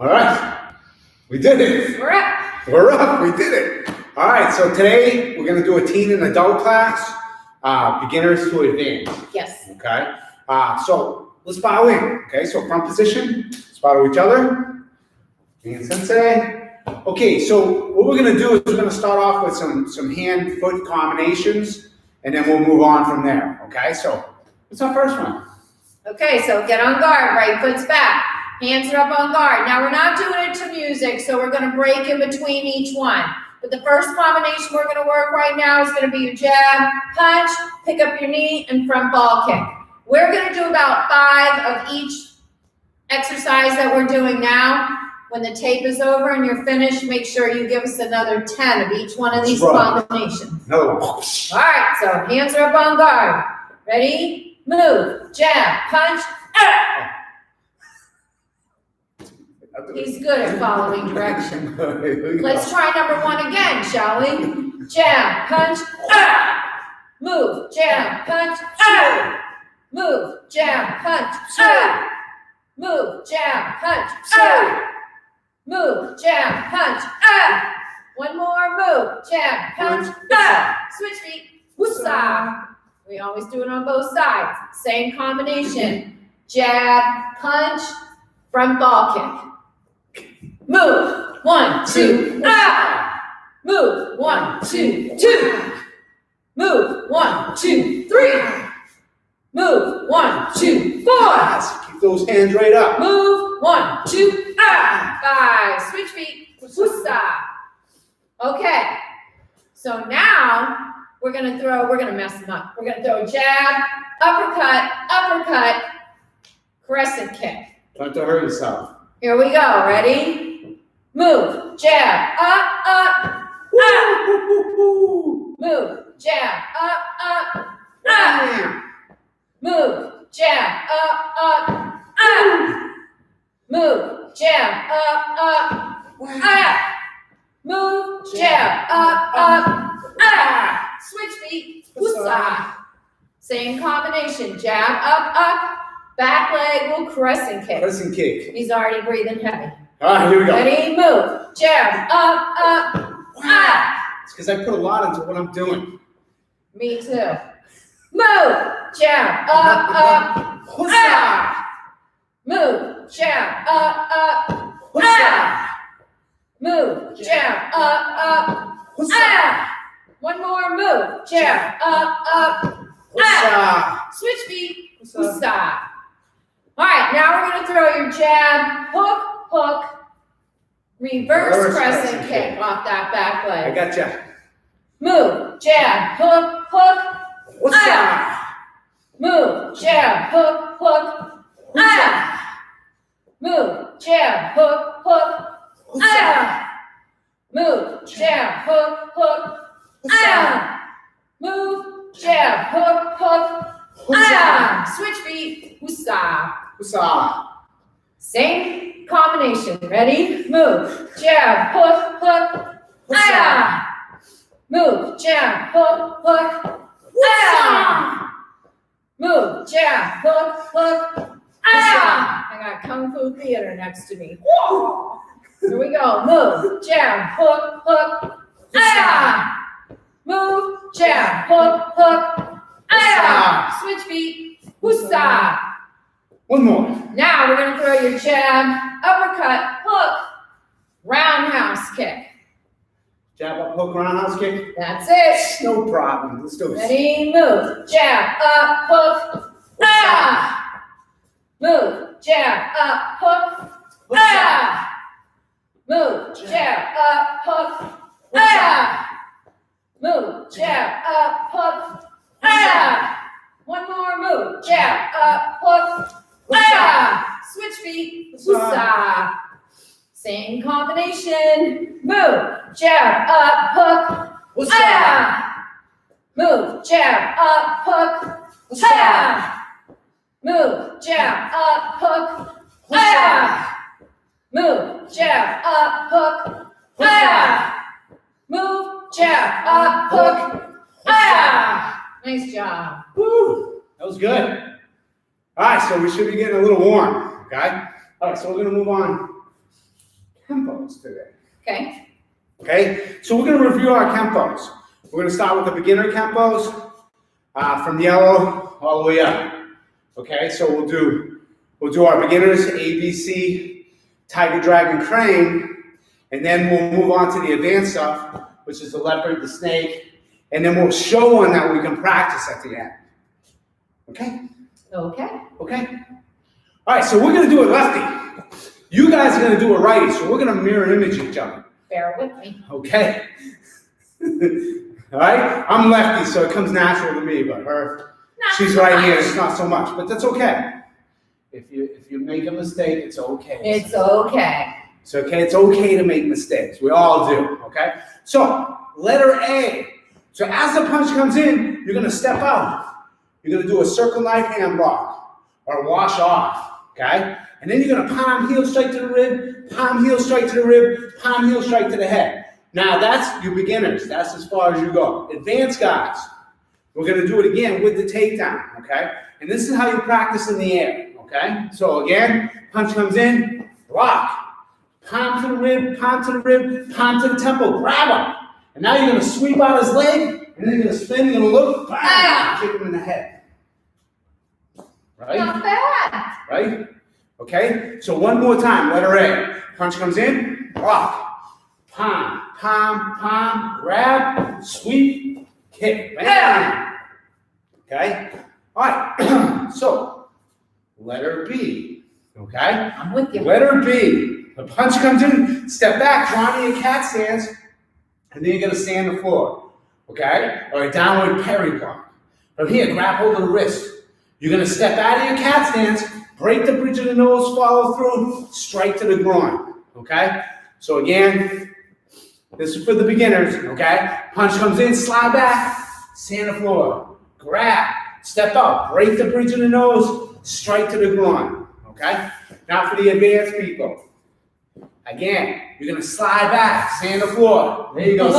All right. We did it. We're up. We're up. We did it. All right. So today we're going to do a teen and adult class, beginners to advanced. Yes. Okay. So let's bow in. Okay. So front position. Let's bow to each other. And sensei. Okay. So what we're going to do is we're going to start off with some hand-foot combinations, and then we'll move on from there. Okay. So what's our first one? Okay, so get on guard. Right foot's back. Hands are up on guard. Now, we're not doing it to music, so we're going to break in between each one. But the first combination we're going to work right now is going to be your jab, punch, pick up your knee, and front ball kick. We're going to do about 5 of each exercise that we're doing now. When the tape is over and you're finished, make sure you give us another 10 of each one of these combinations. No. All right, so hands are up on guard. Ready? Move, jab, punch, He's good at following direction. Let's try number 1 again, shall we? Jab, punch, move, jab, punch, move, jab, punch, move, jab, punch, move, jab, punch, one more, move, jab, punch, switch feet, woosah. We always do it on both sides. Same combination. Jab, punch, front ball kick. Move. 1, 2, Move. 1, 2, 2. Move. 1, 2, 3. Move. 1, 2, 4. Yes, keep those hands right up. Move. 1, 2, 5. Switch feet. Woosah. Okay. So now we're gonna mess them up. We're gonna throw jab, uppercut, crescent kick. Don't hurt yourself. Here we go. Ready? Move, jab, up. Move, jab, up. Move, jab, up. Move, jab, up. Move, jab, up. Switch feet, woosah. Same combination. Jab, up. Back leg will crescent kick. Crescent kick. He's already breathing heavy. All right, here we go. Ready? Move. Jab, up. It's because I put a lot into what I'm doing. Me too. Move. Jab, up. Move. Jab, up. Move. Jab, up. One more move. Jab, up. Switch feet. Woosah. All right, now we're going to throw your jab, hook, reverse crescent kick off that back leg. I gotcha. Move, jab, hook. Move, jab, hook. Move, jab, hook. Move, jab, hook. Move, jab, hook. Switch feet, woosah. Same combination. Ready? Move, jab, hook. Move, jab, hook. Move, jab, hook. I got Kung Fu Theater next to me. Here we go. Move, jab, hook. Move, jab, hook. Switch feet, woosah. One more. Now we're going to throw your jab, uppercut, hook, roundhouse kick. Jab up, hook, roundhouse kick. That's it. No problem. Let's do this. Ready? Move. Jab, up, hook. Move. Jab, up, hook. Move. Jab, up, hook. Move. Jab, up, hook. One more move. Jab, up, hook. Switch feet. Woosah. Same combination. Move. Jab, up, hook. Move. Jab, up, hook. Move. Jab, up, hook. Move. Jab, up, hook. Move. Jab, up, hook. Nice job. Woo! That was good. All right, so we should be getting a little warm, okay? All right, so we're going to move on tempos today. Okay. Okay, so we're gonna review our tempos. We're gonna start with the beginner tempos, from yellow all the way up. Okay, so we'll do our beginners, ABC, tiger, dragon, crane, and then we'll move on to the advanced stuff, which is the leopard, the snake, and then we'll show one that we can practice at the end. Okay? Okay. Okay? All right, so we're gonna do it lefty. You guys are gonna do it righty, so we're gonna mirror image each other. Bear with me. Okay? All right? I'm lefty, so it comes natural to me, but she's right-handed, it's not so much, but that's okay. If you make a mistake, it's okay. It's okay. It's okay. It's okay to make mistakes. We all do. Okay. So letter A. So as the punch comes in, you're gonna step out. You're gonna do a circle knife hand block or wash off. Okay. And then you're gonna palm heel strike to the rib, palm heel strike to the rib, palm heel strike to the head. Now that's your beginners. That's as far as you go. Advanced guys, we're gonna do it again with the takedown. Okay. And this is how you practice in the air. Okay. So again, punch comes in, block. Palm to the rib, palm to the rib, palm to the temple, grab him. And now you're going to sweep out his leg, and then you're going to spin, you're going to look, bam, kick him in the head. Right? Not bad. Right? Okay? So one more time, letter A. Punch comes in, block. Palm, palm, palm, grab, sweep, kick. Bam. Okay? All right. So, letter B. Okay? I'm with you. Letter B. The punch comes in, step back, draw into your cat stance, and then you're gonna stay on the floor, okay? Or a downward parry block. From here, grab hold of the wrist. You're gonna step out of your cat stance, break the bridge of the nose, follow through, strike to the groin, okay? So again, this is for the beginners, okay? Punch comes in, slide back, stay on the floor, grab, step out, break the bridge of the nose, strike to the groin, okay? Now for the advanced people. Again, you're going to slide back, stay on the floor. There you go.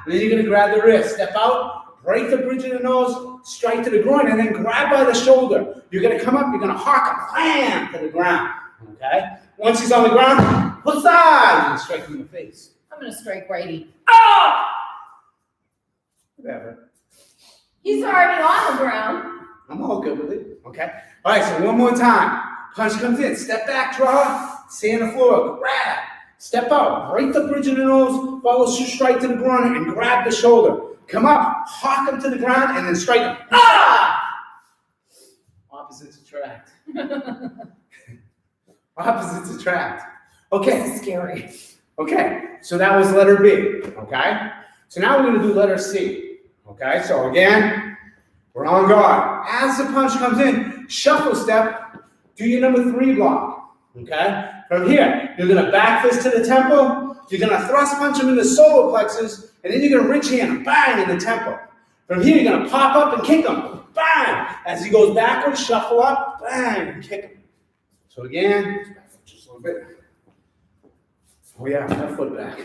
Then you're going to grab the wrist, step out, break the bridge of the nose, strike to the groin, and then grab by the shoulder. You're going to come up, you're going to hark him, bam, to the ground. Okay? Once he's on the ground, push side, and strike him in the face. I'm going to strike righty. Ah! Whatever. He's already on the ground. I'm all good with it. Okay? All right, so one more time. Punch comes in, step back, draw, stay on the floor, grab, step out, break the bridge of the nose, follow strike to the groin, and grab the shoulder. Come up, hawk him to the ground, and then strike him. Ah! Opposites attract. Opposites attract. Okay. This is scary. Okay, so that was letter B, okay? So now we're gonna do letter C, okay? So again, we're on guard. As the punch comes in, shuffle step, do your number 3 block, okay? From here, you're gonna back fist to the temple, you're gonna thrust punch him in the solar plexus, and then you're gonna rich hand him, bang, in the temple. From here, you're gonna pop up and kick him, bang! As he goes backwards, shuffle up, bang, and kick him. So again, just a little bit. Oh yeah, that foot back.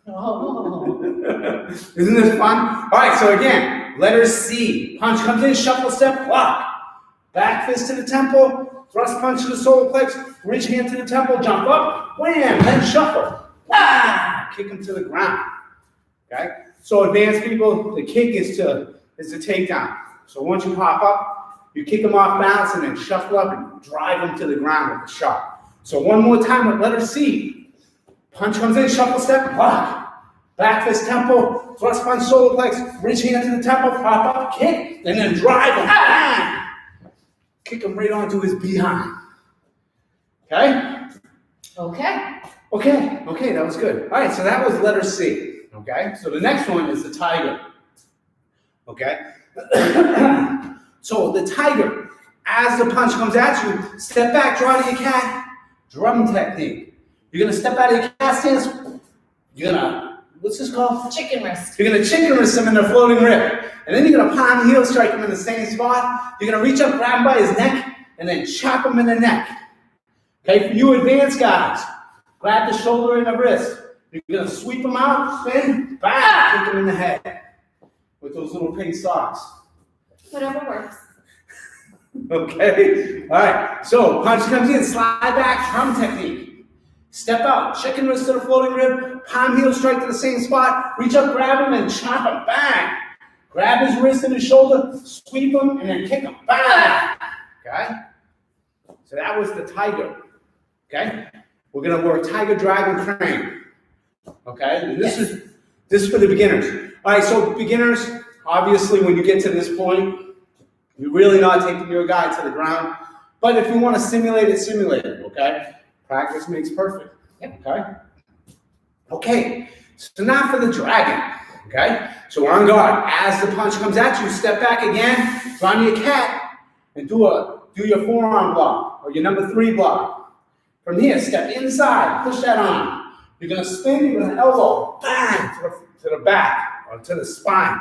Oh. Isn't this fun? All right, so again, letter C. Punch comes in, shuffle step, block. Back fist to the temple, thrust punch to the solar plex, reach hand to the temple, jump up, wham, then shuffle. Ah! Kick him to the ground. Okay? So advanced people, the kick is a takedown. So once you pop up, you kick him off balance and then shuffle up and drive him to the ground with a shot. So one more time with letter C. Punch comes in, shuffle step, block. Back fist temple, thrust punch solar plex, reach hand to the temple, pop up, kick, and then drive him. Ah! Kick him right onto his behind. Okay? Okay. Okay, that was good. All right, so that was letter C. Okay, so the next one is the tiger. Okay? So the tiger, as the punch comes at you, step back, draw to your cat, drum technique. You're gonna step out of your cat stance, you're gonna, what's this called? Chicken wrist. You're gonna chicken wrist him in the floating rib. And then you're gonna palm heel strike him in the same spot. You're gonna reach up, grab him by his neck, and then chop him in the neck. Okay, for you advanced guys, grab the shoulder and the wrist. You're gonna sweep him out, spin, bam, kick him in the head with those little pink socks. Whatever works. Okay? All right. So punch comes in, slide back, drum technique. Step out, chicken wrist to the floating rib, palm heel strike to the same spot, reach up, grab him, and chop him back. Grab his wrist and his shoulder, sweep him, and then kick him back. Okay? So that was the tiger. Okay? We're gonna work tiger, dragon, crane. Okay? And this is for the beginners. All right, so beginners, obviously when you get to this point, you're really not taking your guy to the ground. But if you want to simulate it, okay? Practice makes perfect. Okay? Okay, so now for the dragon. Okay? So we're on guard. As the punch comes at you, step back again, run your cat, and do your forearm block, or your number 3 block. From here, step inside, push that arm. You're gonna spin, you're gonna elbow, bang, to the back, or to the spine.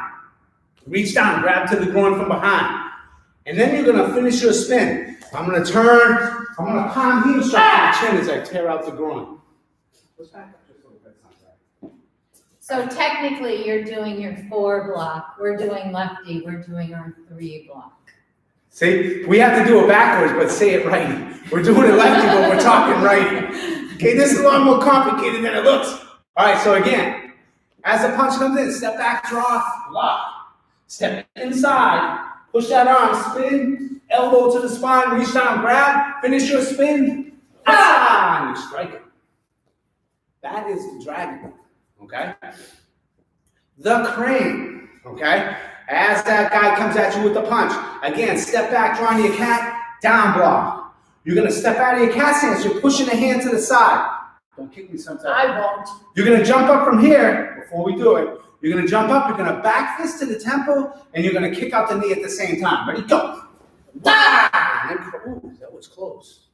Reach down, grab to the groin from behind. And then you're gonna finish your spin. I'm gonna turn, I'm gonna palm heel strike to the chin as I tear out the groin. What's that? So technically, you're doing your 4 block. We're doing lefty. We're doing our 3 block. See, we have to do it backwards, but say it right. We're doing it lefty, but we're talking righty. Okay, this is a lot more complicated than it looks. All right, so again, as the punch comes in, step back, draw, lock. Step inside, push that arm, spin, elbow to the spine, reach down, grab, finish your spin, and you strike it. That is the dragon, okay? The crane, okay? As that guy comes at you with the punch, again, step back, drawing your cat, down block. You're gonna step out of your cat stance, you're pushing the hand to the side. Don't kick me sometimes. I won't. You're gonna jump up from here, before we do it, you're gonna jump up, you're gonna back fist to the temple, and you're gonna kick out the knee at the same time. Ready, go! Ah! Ooh, that was close.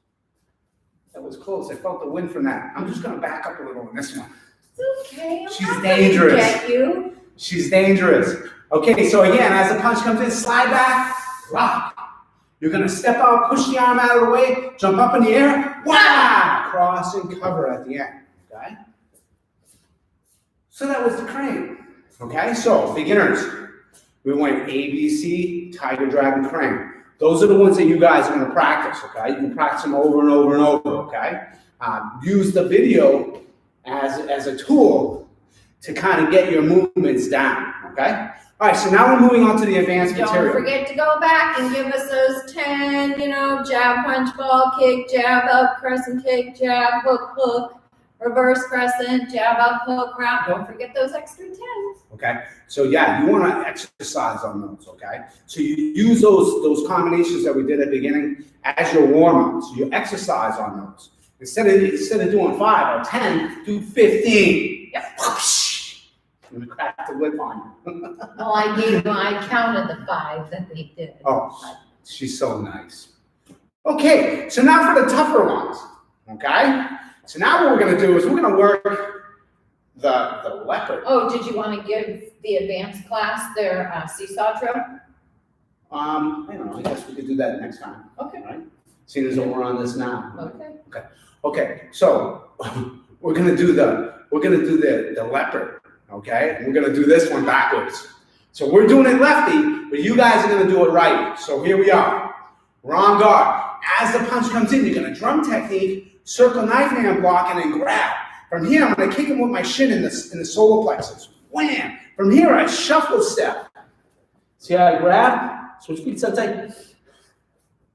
That was close, I felt the wind from that. I'm just gonna back up a little on this one. It's okay, I'm She's not dangerous. gonna get you. She's dangerous. Okay, so again, as the punch comes in, slide back, lock. You're gonna step out, push the arm out of the way, jump up in the air, wah! Cross and cover at the end, okay? So that was the crane, okay? So, beginners, we went A, B, C, tiger, dragon, crane. Those are the ones that you guys are gonna practice, okay? You can practice them over and over and over, okay? Use the video as a tool to kind of get your movements down, okay? All right, so now we're moving on to the advanced material. Don't forget to go back and give us those 10, jab, punch, ball, kick, jab, up, crescent kick, jab, hook, hook, reverse crescent, jab, up, hook, round. Don't forget those extra 10. Okay, so yeah, you want to exercise on those, okay? So you use those combinations that we did at the beginning as your warm-up. So you exercise on those. Instead of doing 5 or 10, do 15. Yep. I'm gonna crack the whip on you. Well, I counted the 5 that they did. Oh, she's so nice. Okay, so now for the tougher ones, okay? So now what we're gonna do is we're gonna work the leopard. Oh, did you want to give the advanced class their seesaw drill? I don't know, I guess we could do that next time. Okay. Right? Seeing as though we're on this now. Okay. Okay, so we're gonna do the leopard, okay? We're gonna do this one backwards. So we're doing it lefty, but you guys are gonna do it right. So here we are. We're on guard. As the punch comes in, you're gonna drum technique, circle knife hand block, and then grab. From here, I'm gonna kick him with my shin in the solar plexus. Wham! From here, I shuffle step. See how I grab? Switch feet, sensei.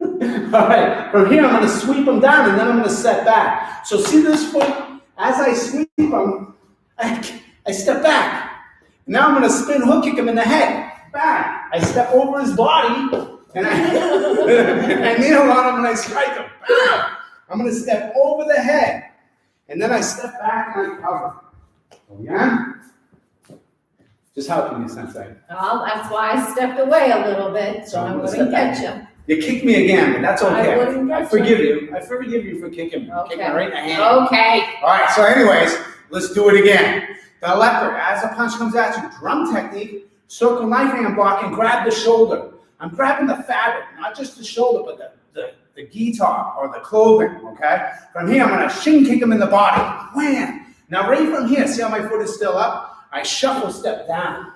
All right, from here, I'm gonna sweep him down, and then I'm gonna set back. So see this foot? As I sweep him, I step back. Now I'm gonna spin hook kick him in the head. Back. I step over his body, and I kneel on him and I strike him. Bam. I'm gonna step over the head, and then I step back and I cover. Yeah? Just helping you, sensei. Well, that's why I stepped away a little bit, so I wouldn't get you. You kicked me again, but that's okay. I wouldn't get I forgive you. I forgive you for kicking me. Okay. Kicking me right in the hand. Okay. All right, so anyways, let's do it again. The leopard, as the punch comes at you, drum technique, circle knife hand block, and grab the shoulder. I'm grabbing the fabric, not just the shoulder, but the guitar or the clothing, okay? From here, I'm gonna shin kick him in the body. Wham! Now right from here, see how my foot is still up? I shuffle step down,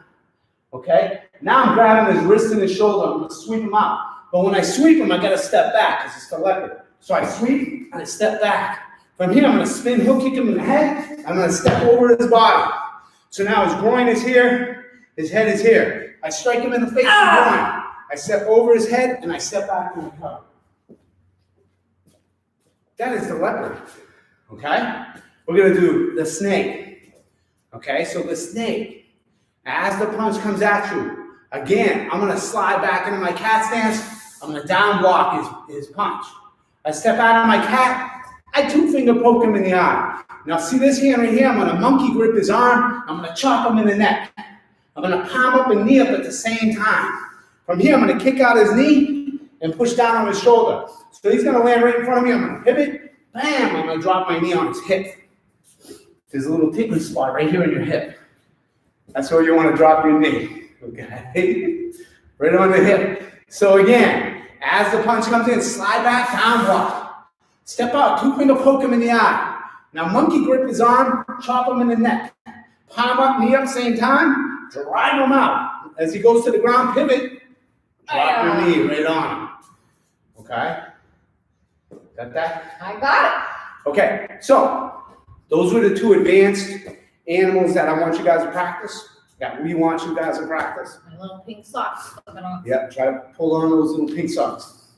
okay? Now I'm grabbing his wrist and his shoulder, I'm gonna sweep him out. But when I sweep him, I gotta step back because it's the leopard. So I sweep and I step back. From here, I'm gonna spin hook kick him in the head. I'm gonna step over his body. So now his groin is here, his head is here. I strike him in the face with groin. I step over his head and I step back in the cover. That is the leopard. Okay? We're gonna do the snake. Okay, so the snake, as the punch comes at you, again, I'm gonna slide back into my cat stance. I'm gonna down block his punch. I step out of my cat, I two-finger poke him in the eye. Now see this hand right here, I'm gonna monkey grip his arm, I'm gonna chop him in the neck. I'm gonna palm up and knee up at the same time. From here, I'm gonna kick out his knee and push down on his shoulder. So he's gonna land right in front of me, I'm gonna pivot, bam, I'm gonna drop my knee on his hip. There's a little tickling spot right here in your hip. That's where you wanna drop your knee, okay? Right on the hip. So again, as the punch comes in, slide back, down block. Step out, two-finger poke him in the eye. Now monkey grip his arm, chop him in the neck. Palm up, knee up, same time, drive him out. As he goes to the ground, pivot, drop your knee right on him. Okay? Got that? I got it. Okay, so those were the two advanced animals that I want you guys to practice. That we want you guys to practice. My little pink socks coming off. Yep, try to pull on those little pink socks.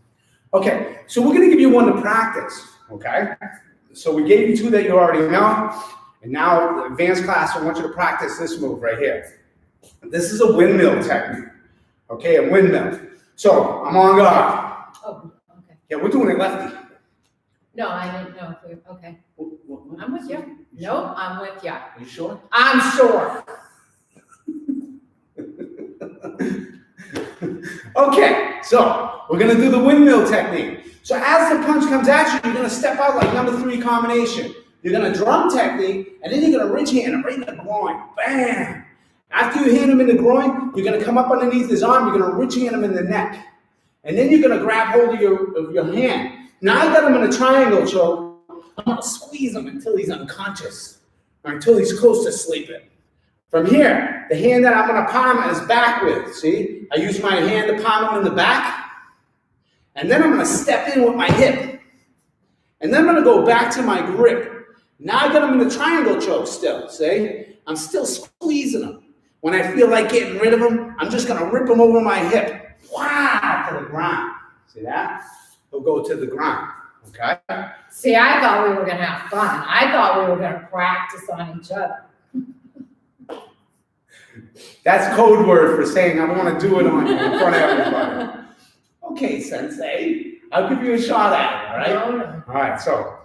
Okay, so we're gonna give you one to practice, okay? So we gave you two that you already know, and now the advanced class, I want you to practice this move right here. This is a windmill technique, okay, a windmill. So I'm on guard. Oh, okay. Yeah, we're doing it lefty. No, I didn't know if we, okay. What? I'm with you. Nope, I'm with you. Are you sure? I'm sure. Okay, so we're gonna do the windmill technique. So as the punch comes at you, you're gonna step out like number 3 combination. You're gonna drum technique, and then you're gonna ridge hand him right in the groin. Bam! After you hand him in the groin, you're gonna come up underneath his arm, you're gonna ridge hand him in the neck. And then you're gonna grab hold of your hand. Now I got him in a triangle choke. I'm gonna squeeze him until he's unconscious, or until he's close to sleeping. From here, the hand that I'm gonna palm is back with, see? I use my hand to palm him in the back, and then I'm gonna step in with my hip. And then I'm gonna go back to my grip. Now I got him in the triangle choke still, see? I'm still squeezing him. When I feel like getting rid of him, I'm just gonna rip him over my hip. Wow, to the ground. See that? He'll go to the ground, okay? See, I thought we were gonna have fun. I thought we were gonna practice on each other. That's code word for saying I want to do it on you in front of everybody. Okay, Sensei, I'll give you a shot at it, all right? No. All right, so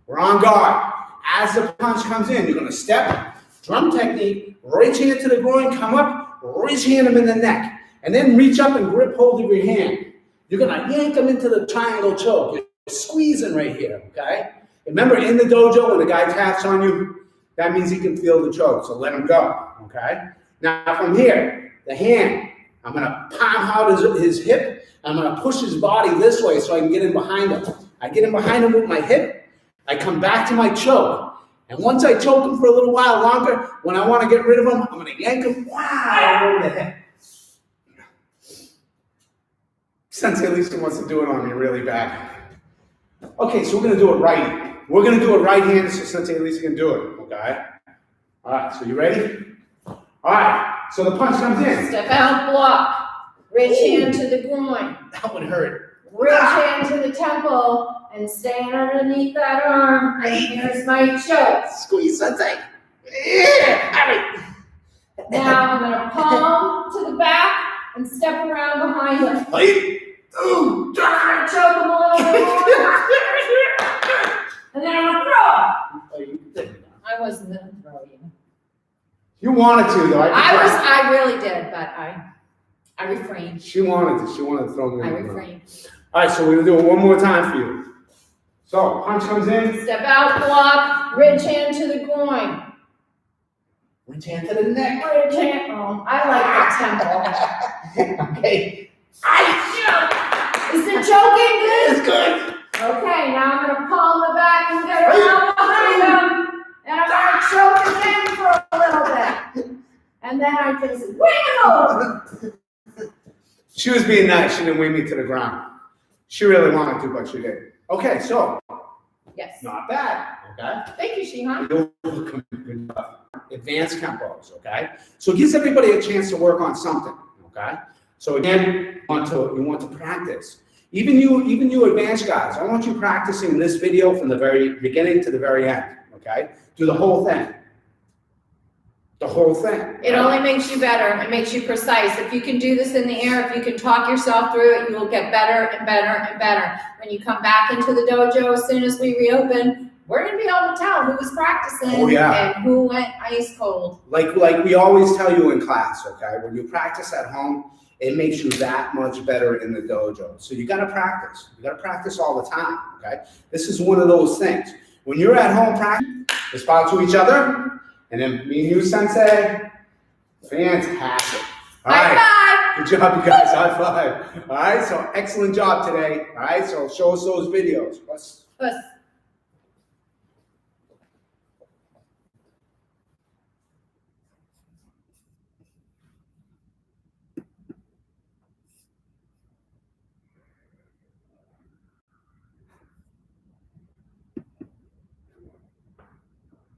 we're on guard. As the punch comes in, you're going to step, drum technique, reach hand to the groin, come up, reach hand him in the neck, and then reach up and grip hold of your hand. You're going to yank him into the triangle choke. You're squeezing right here, okay? Remember, in the dojo, when the guy taps on you, that means he can feel the choke, so let him go, okay? Now from here, the hand, I'm gonna palm out his hip, I'm gonna push his body this way so I can get in behind him. I get in behind him with my hip, I come back to my choke, and once I choke him for a little while longer, when I wanna get rid of him, I'm gonna yank him, wow, over the hip. Sensei Lisa wants to do it on me really bad. Okay, so we're gonna do it right. We're gonna do it right-handed so Sensei Lisa can do it, okay? All right, so you ready? All right, so the punch comes in. Step out, block. Reach hand to the groin. That would hurt. Reach hand to the temple and staying underneath that arm. And here's my choke. Squeeze, Sensei. Yeah. Now I'm gonna palm to the back and step around behind him. Wait. Ooh. I'm gonna choke him a little bit more. And then I'm gonna throw. I wasn't gonna throw you. You wanted to, though. I really did, but I refrained. She wanted to. She wanted to throw me. I refrained. All right, so we're gonna do it one more time for you. So punch comes in. Step out, block, ridge hand to the groin. Ridge hand to the neck. Ridge hand. Oh, I like the temple. Okay. Is the choking good? It's good. Okay, now I'm gonna palm the back and get around behind him. And I'm gonna choke again for a little bit. And then I just wiggle. She was being nice. She didn't weigh me to the ground. She really wanted to, but she didn't. Okay, so Yes. not bad. Okay. Thank you, Shihan. Good job. Advanced tempos. Okay. So it gives everybody a chance to work on something. Okay. So again, you want to practice. Even you advanced guys, I want you practicing this video from the very beginning to the very end. Okay. Do the whole thing. The whole thing. It only makes you better. It makes you precise. If you can do this in the air, if you can talk yourself through it, you will get better and better and better. When you come back into the dojo, as soon as we reopen, we're going to be able to tell who was practicing and who went ice cold. Like we always tell you in class, okay? When you practice at home, it makes you that much better in the dojo. So you got to practice. You got to practice all the time, okay? This is one of those things. When you're at home practicing, respond to each other. And then me and you, Sensei, fantastic. All right. High five. Good job, you guys. High five. All right, so excellent job today. All right, so show us those videos. Puss.